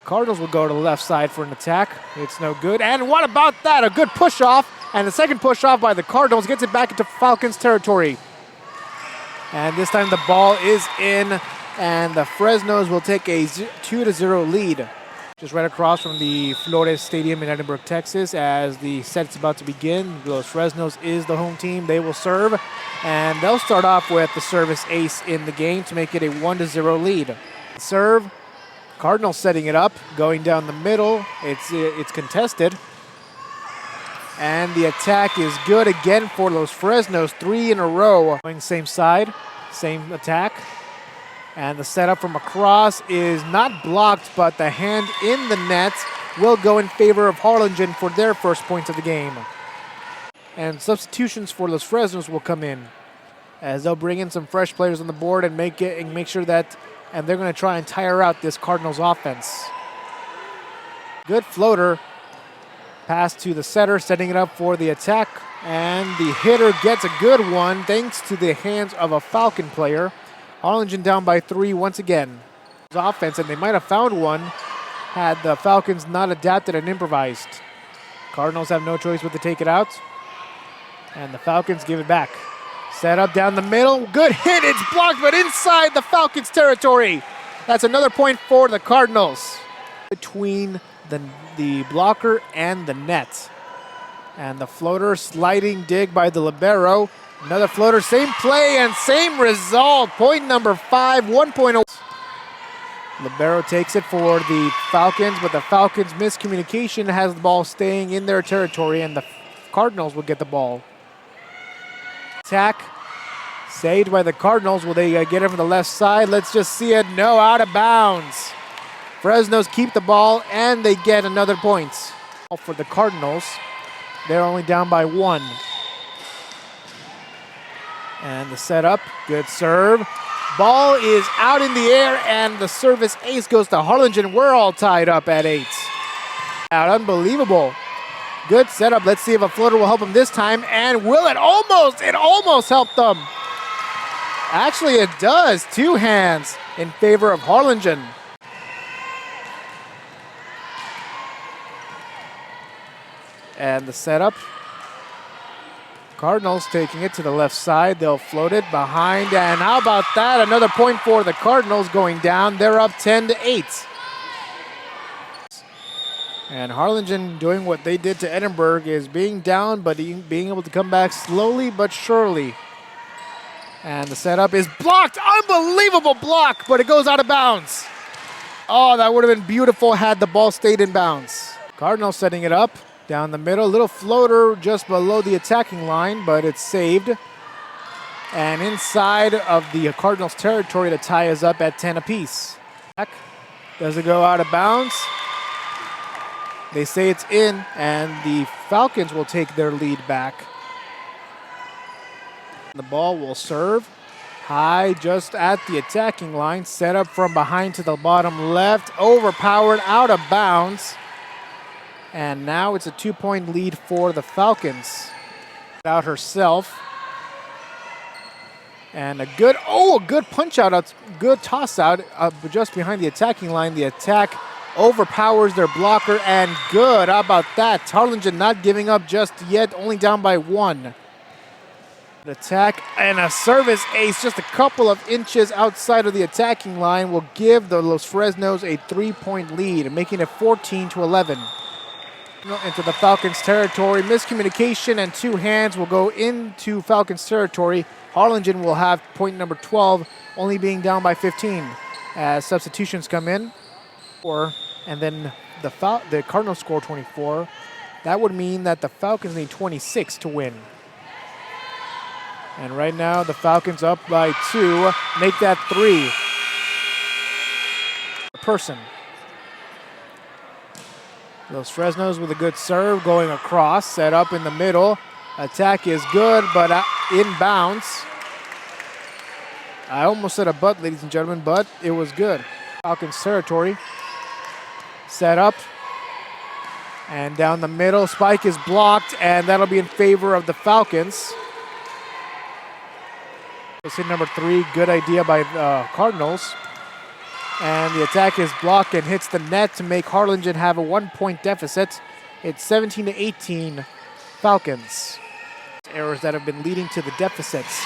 Cardinals will go to the left side for an attack. It's no good. And what about that? A good push off. And the second push off by the Cardinals gets it back into Falcons territory. And this time the ball is in, and the Fresnos will take a 2-0 lead. Just right across from the Flores Stadium in Edinburgh, Texas, as the set's about to begin. Los Fresnos is the home team. They will serve, and they'll start off with the service ace in the game to make it a 1-0 lead. Serve, Cardinals setting it up, going down the middle. It's contested. And the attack is good again for Los Fresnos, 3 in a row. Going same side, same attack. And the setup from across is not blocked, but the hand in the net will go in favor of Harlingen for their first points of the game. And substitutions for Los Fresnos will come in, as they'll bring in some fresh players on the board and make sure that, and they're going to try and tire out this Cardinals offense. Good floater. Pass to the setter, setting it up for the attack. And the hitter gets a good one thanks to the hands of a Falcon player. Harlingen down by 3 once again. Offense, and they might have found one had the Falcons not adapted and improvised. Cardinals have no choice but to take it out. And the Falcons give it back. Set up down the middle. Good hit. It's blocked, but inside the Falcons' territory. That's another point for the Cardinals. Between the blocker and the net. And the floater, sliding dig by the libero. Another floater, same play and same result. Point number 5, 1-0. Libero takes it for the Falcons, but the Falcons' miscommunication has the ball staying in their territory, and the Cardinals will get the ball. Attack, saved by the Cardinals. Will they get it from the left side? Let's just see it. No, out of bounds. Fresnos keep the ball, and they get another point. For the Cardinals, they're only down by 1. And the setup, good serve. Ball is out in the air, and the service ace goes to Harlingen. We're all tied up at 8. Unbelievable. Good setup. Let's see if a floater will help them this time. And will it? It almost helped them. Actually, it does. 2 hands in favor of Harlingen. And the setup. Cardinals taking it to the left side. They'll float it behind. And how about that? Another point for the Cardinals going down. They're up 10-8. And Harlingen doing what they did to Edinburgh is being down, but being able to come back slowly but surely. And the setup is blocked. Unbelievable block, but it goes out of bounds. Oh, that would have been beautiful had the ball stayed in bounds. Cardinals setting it up. Down the middle, little floater just below the attacking line, but it's saved. And inside of the Cardinals' territory to tie us up at 10 apiece. Does it go out of bounds? They say it's in, and the Falcons will take their lead back. The ball will serve high just at the attacking line. Set up from behind to the bottom left. Overpowered, out of bounds. And now it's a 2-point lead for the Falcons. Out herself. And a good punch out, good toss out just behind the attacking line. The attack overpowers their blocker, and good. How about that? Harlingen not giving up just yet, only down by 1. An attack and a service ace just a couple of inches outside of the attacking line will give the Los Fresnos a 3-point lead, making it 14-11. Into the Falcons' territory. Miscommunication and 2 hands will go into Falcons' territory. Harlingen will have point number 12, only being down by 15 as substitutions come in. And then the Cardinals score 24. That would mean that the Falcons need 26 to win. And right now the Falcons up by 2, make that 3. Person. Los Fresnos with a good serve going across, set up in the middle. Attack is good, but inbounds. I almost said a butt, ladies and gentlemen, but it was good. Falcons territory. Set up. And down the middle, spike is blocked, and that'll be in favor of the Falcons. It's hit number 3, good idea by Cardinals. And the attack is blocked and hits the net to make Harlingen have a 1-point deficit. It's 17-18 Falcons. Errors that have been leading to the deficits.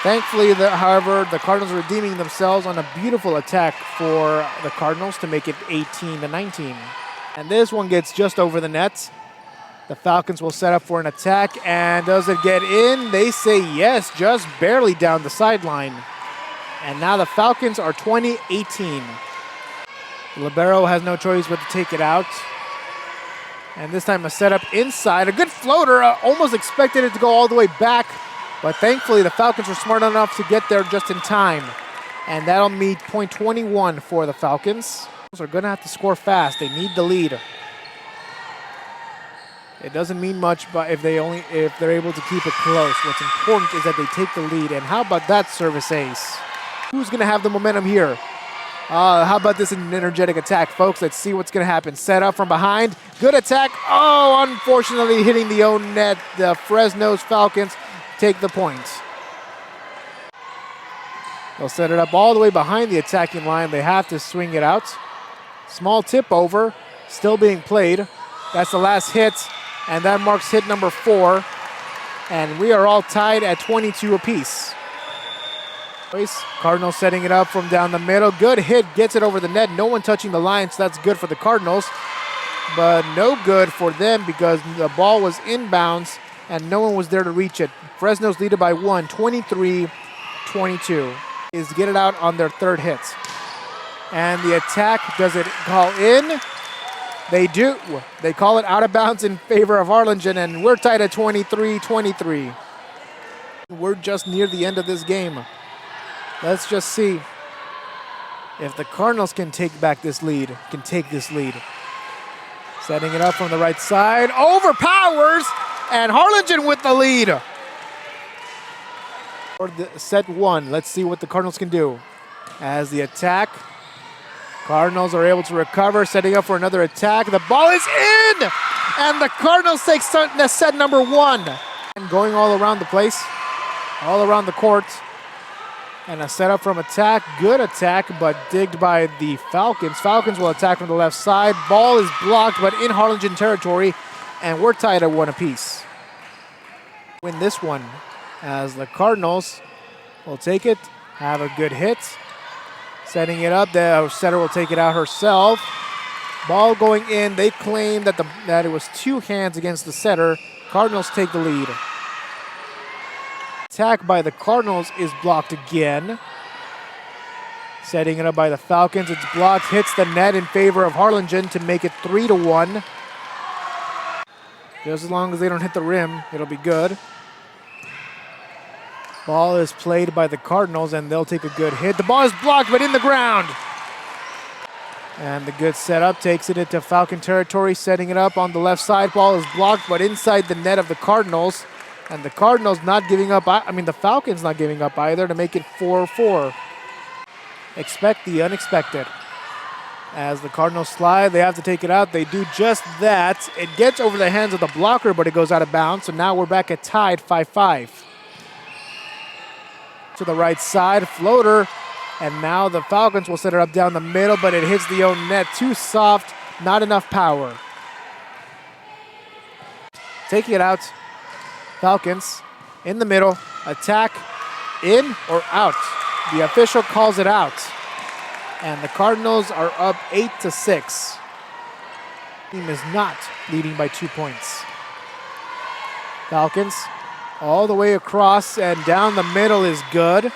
Thankfully, however, the Cardinals are redeeming themselves on a beautiful attack for the Cardinals to make it 18-19. And this one gets just over the net. The Falcons will set up for an attack, and does it get in? They say yes, just barely down the sideline. And now the Falcons are 20-18. Libero has no choice but to take it out. And this time a setup inside. A good floater, almost expected it to go all the way back. But thankfully the Falcons were smart enough to get there just in time. And that'll meet point 21 for the Falcons. They're gonna have to score fast. They need the lead. It doesn't mean much, but if they're able to keep it close. What's important is that they take the lead. And how about that service ace? Who's going to have the momentum here? How about this in an energetic attack, folks? Let's see what's going to happen. Set up from behind. Good attack. Oh, unfortunately hitting the own net. The Fresnos Falcons take the points. They'll set it up all the way behind the attacking line. They have to swing it out. Small tip over. Still being played. That's the last hit. And that marks hit number 4. And we are all tied at 22 apiece. Cardinals setting it up from down the middle. Good hit, gets it over the net. No one touching the line, so that's good for the Cardinals. But no good for them because the ball was inbounds and no one was there to reach it. Fresno's lead it by 1, 23-22. Is to get it out on their third hit. And the attack, does it call in? They do. They call it out of bounds in favor of Harlingen, and we're tied at 23-23. We're just near the end of this game. Let's just see if the Cardinals can take back this lead, Setting it up from the right side, overpowers, and Harlingen with the lead. For the set 1, let's see what the Cardinals can do. As the attack, Cardinals are able to recover, setting up for another attack. The ball is in, and the Cardinals take set number 1. And going all around the place, all around the court. And a setup from attack, good attack, but digged by the Falcons. Falcons will attack from the left side. Ball is blocked, but in Harlingen territory, and we're tied at 1 apiece. Win this one, as the Cardinals will take it, have a good hit. Setting it up, the setter will take it out herself. Ball going in, they claim that it was 2 hands against the setter. Cardinals take the lead. Attack by the Cardinals is blocked again. Setting it up by the Falcons, it's blocked, hits the net in favor of Harlingen to make it 3-1. Just as long as they don't hit the rim, it'll be good. Ball is played by the Cardinals and they'll take a good hit. The ball is blocked but in the ground. And the good setup takes it into Falcon territory, setting it up on the left side. Ball is blocked but inside the net of the Cardinals. And the Cardinals not giving up, the Falcons not giving up either to make it 4-4. Expect the unexpected. As the Cardinals slide, they have to take it out. They do just that. It gets over the hands of the blocker, but it goes out of bounds. So now we're back at tied 5-5. To the right side, floater. And now the Falcons will set it up down the middle, but it hits the own net. Too soft, not enough power. Taking it out. Falcons in the middle, attack, in or out. The official calls it out. And the Cardinals are up 8-6. Team is not leading by 2 points. Falcons all the way across and down the middle is good.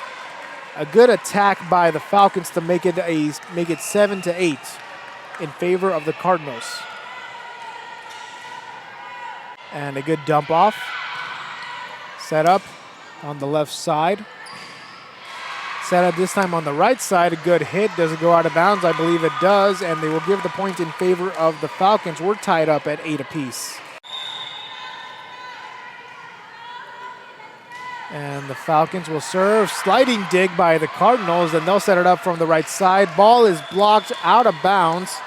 A good attack by the Falcons to make it 7-8 in favor of the Cardinals. And a good dump off. Set up on the left side. Set up this time on the right side. A good hit. Does it go out of bounds? I believe it does. And they will give the point in favor of the Falcons. We're tied up at 8 apiece. And the Falcons will serve. Sliding dig by the Cardinals. And they'll set it up from the right side. Ball is blocked out of bounds.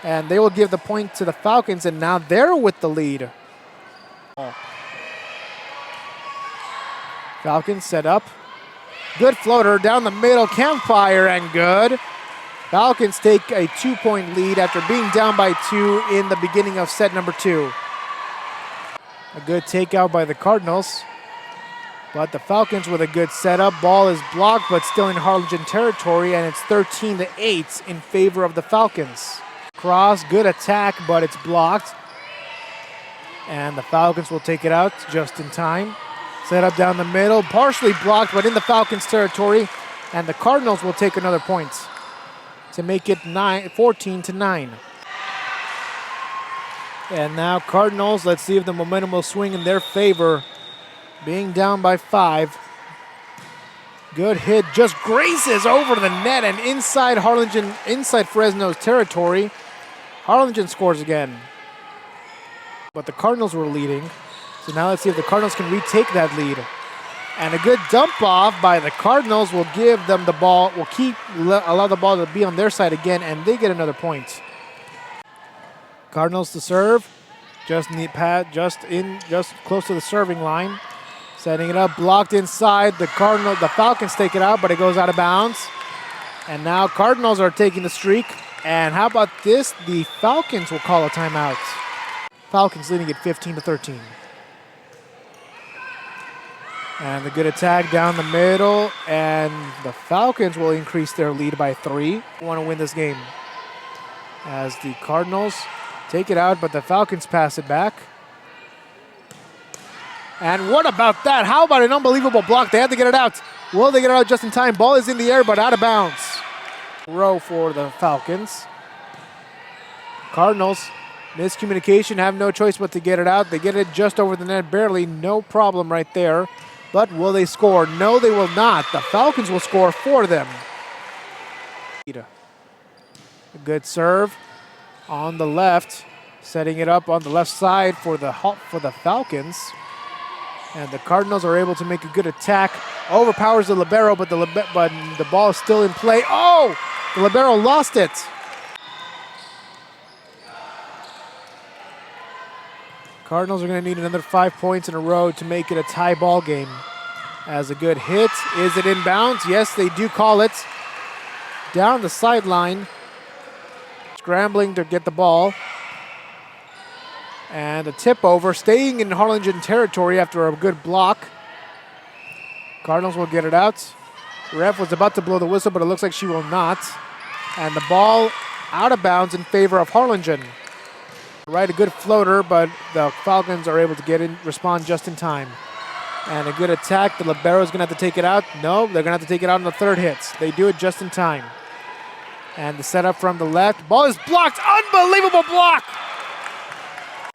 And they will give the point to the Falcons. And now they're with the lead. Falcons set up. Good floater down the middle, campfire, and good. Falcons take a 2-point lead after being down by 2 in the beginning of set number 2. A good takeout by the Cardinals. But the Falcons with a good setup. Ball is blocked, but still in Harlingen territory, and it's 13-8 in favor of the Falcons. Cross, good attack, but it's blocked. And the Falcons will take it out just in time. Set up down the middle, partially blocked, but in the Falcons territory. And the Cardinals will take another point to make it 14-9. And now Cardinals, let's see if the momentum will swing in their favor. Being down by 5. Good hit, just graces over the net and inside Harlingen, inside Fresno's territory. Harlingen scores again. But the Cardinals were leading. So now let's see if the Cardinals can retake that lead. And a good dump off by the Cardinals will give them the ball, allow the ball to be on their side again, and they get another point. Cardinals to serve, just close to the serving line. Setting it up, blocked inside. The Falcons take it out, but it goes out of bounds. And now Cardinals are taking the streak. And how about this? The Falcons will call a timeout. Falcons leading at 15-13. And the good attack down the middle. And the Falcons will increase their lead by 3. Want to win this game. As the Cardinals take it out, but the Falcons pass it back. And what about that? How about an unbelievable block? They had to get it out. Will they get it out just in time? Ball is in the air, but out of bounds. Row for the Falcons. Cardinals, miscommunication, have no choice but to get it out. They get it just over the net, barely, no problem right there. But will they score? No, they will not. The Falcons will score for them. A good serve on the left, setting it up on the left side for the Falcons. And the Cardinals are able to make a good attack. Overpowers the libero, but the ball is still in play. Oh! The libero lost it. Cardinals are going to need another 5 points in a row to make it a tie ball game. As a good hit. Is it in bounds? Yes, they do call it. Down the sideline. Scrambling to get the ball. And a tip over, staying in Harlingen territory after a good block. Cardinals will get it out. Ref was about to blow the whistle, but it looks like she will not. And the ball out of bounds in favor of Harlingen. Right, a good floater, but the Falcons are able to get in, respond just in time. And a good attack. The libero is going to have to take it out. No, they're going to have to take it out on the third hit. They do it just in time. And the setup from the left. Ball is blocked. Unbelievable block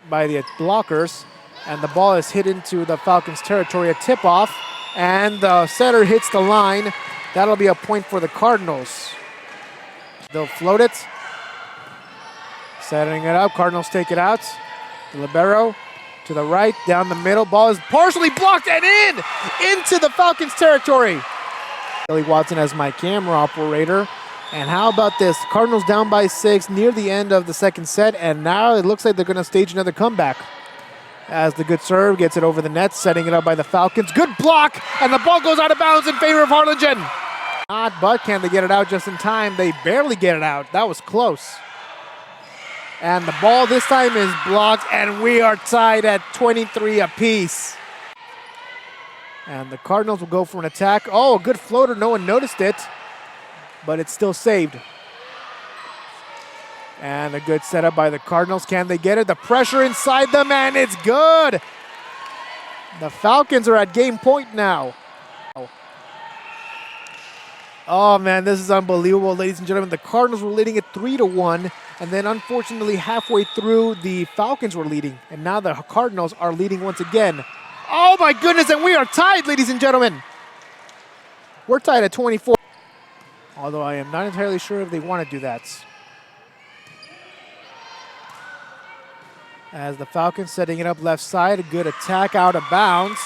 by the blockers, and the ball is hit into the Falcons' territory, a tip-off, and the setter hits the line. That'll be a point for the Cardinals. They'll float it. Setting it up, Cardinals take it out. The libero to the right, down the middle. Ball is partially blocked and into the Falcons' territory. Billy Watson as my camera operator. And how about this? Cardinals down by 6 near the end of the second set, and now it looks like they're going to stage another comeback. As the good serve gets it over the net, setting it up by the Falcons. Good block, and the ball goes out of bounds in favor of Harlingen. Not, but can they get it out just in time? They barely get it out. That was close. And the ball this time is blocked, and we are tied at 23 apiece. And the Cardinals will go for an attack. Oh, a good floater. No one noticed it. But it's still saved. And a good setup by the Cardinals. Can they get it? The pressure inside them, and it's good. The Falcons are at game point now. Oh, man, this is unbelievable, ladies and gentlemen. The Cardinals were leading at 3-1, and then unfortunately halfway through, the Falcons were leading, and now the Cardinals are leading once again. Oh, my goodness, and we are tied, ladies and gentlemen. We're tied at 24. Although I am not entirely sure if they want to do that. As the Falcons setting it up left side, a good attack out of bounds.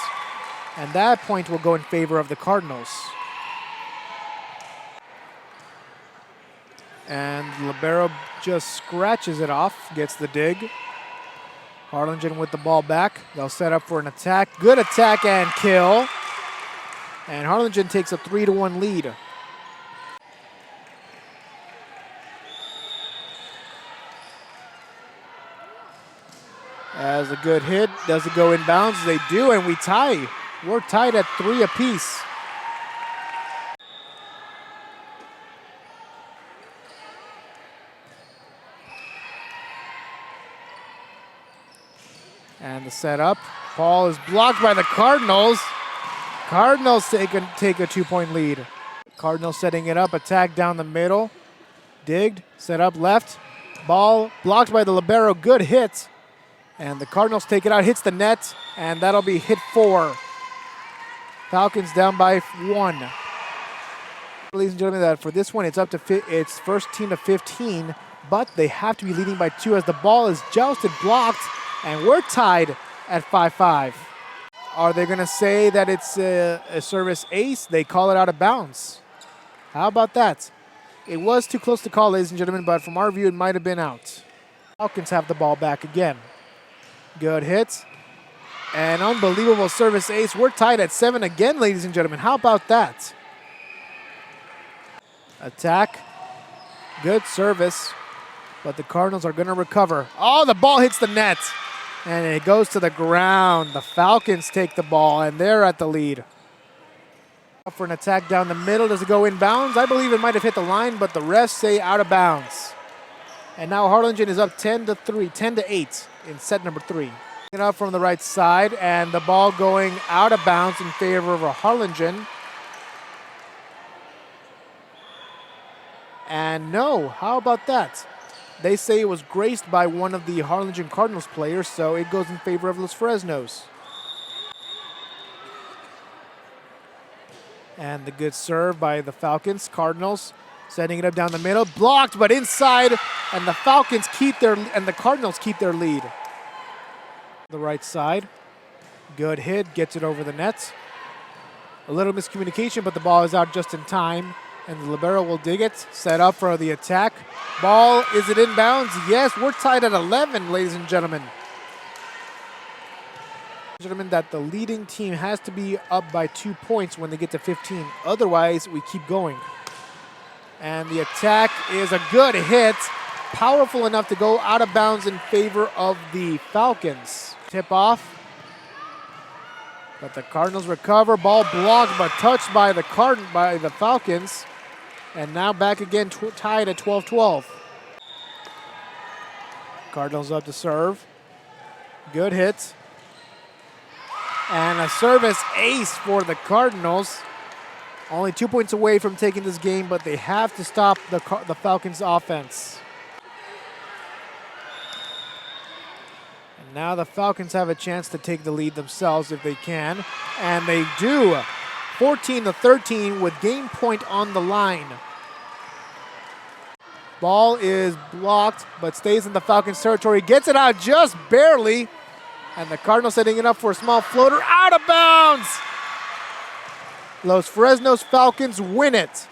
And that point will go in favor of the Cardinals. And libero just scratches it off, gets the dig. Harlingen with the ball back. They'll set up for an attack. Good attack and kill. And Harlingen takes a 3-1 lead. As a good hit, does it go inbounds? They do, and we tie. We're tied at 3 apiece. And the setup. Ball is blocked by the Cardinals. Cardinals take a 2-point lead. Cardinals setting it up, attack down the middle. Digged, set up left. Ball blocked by the libero, good hit. And the Cardinals take it out, hits the net, and that'll be hit 4. Falcons down by 1. Ladies and gentlemen, that for this one, it's up to it's first team to 15, but they have to be leading by 2 as the ball is jousted, blocked, and we're tied at 5-5. Are they going to say that it's a service ace? They call it out of bounds. How about that? It was too close to call, ladies and gentlemen, but from our view, it might have been out. Falcons have the ball back again. Good hit. An unbelievable service ace. We're tied at 7 again, ladies and gentlemen. How about that? Attack. Good service. But the Cardinals are going to recover. Oh, the ball hits the net. And it goes to the ground. The Falcons take the ball, and they're at the lead. For an attack down the middle. Does it go inbounds? I believe it might have hit the line, but the refs say out of bounds. And now Harlingen is up 10-8 in set number 3. It up from the right side, and the ball going out of bounds in favor of Harlingen. And no, how about that? They say it was graced by one of the Harlingen Cardinals players, so it goes in favor of Los Fresnos. And the good serve by the Falcons. Cardinals setting it up down the middle, blocked but inside, and the Falcons the Cardinals keep their lead. The right side, good hit, gets it over the net. A little miscommunication, but the ball is out just in time, and the libero will dig it, set up for the attack. Ball, is it inbounds? Yes, we're tied at 11, ladies and gentlemen. That the leading team has to be up by 2 points when they get to 15. Otherwise, we keep going. And the attack is a good hit, powerful enough to go out of bounds in favor of the Falcons. Tip off, but the Cardinals recover. Ball blocked but touched by the Falcons. And now back again, tied at 12-12. Cardinals up to serve. Good hit. And a service ace for the Cardinals. Only 2 points away from taking this game, but they have to stop the Falcons' offense. And now the Falcons have a chance to take the lead themselves if they can. And they do. 14-13 with game point on the line. Ball is blocked, but stays in the Falcons' territory. Gets it out just barely. And the Cardinals setting it up for a small floater. Out of bounds! Los Fresnos Falcons win it.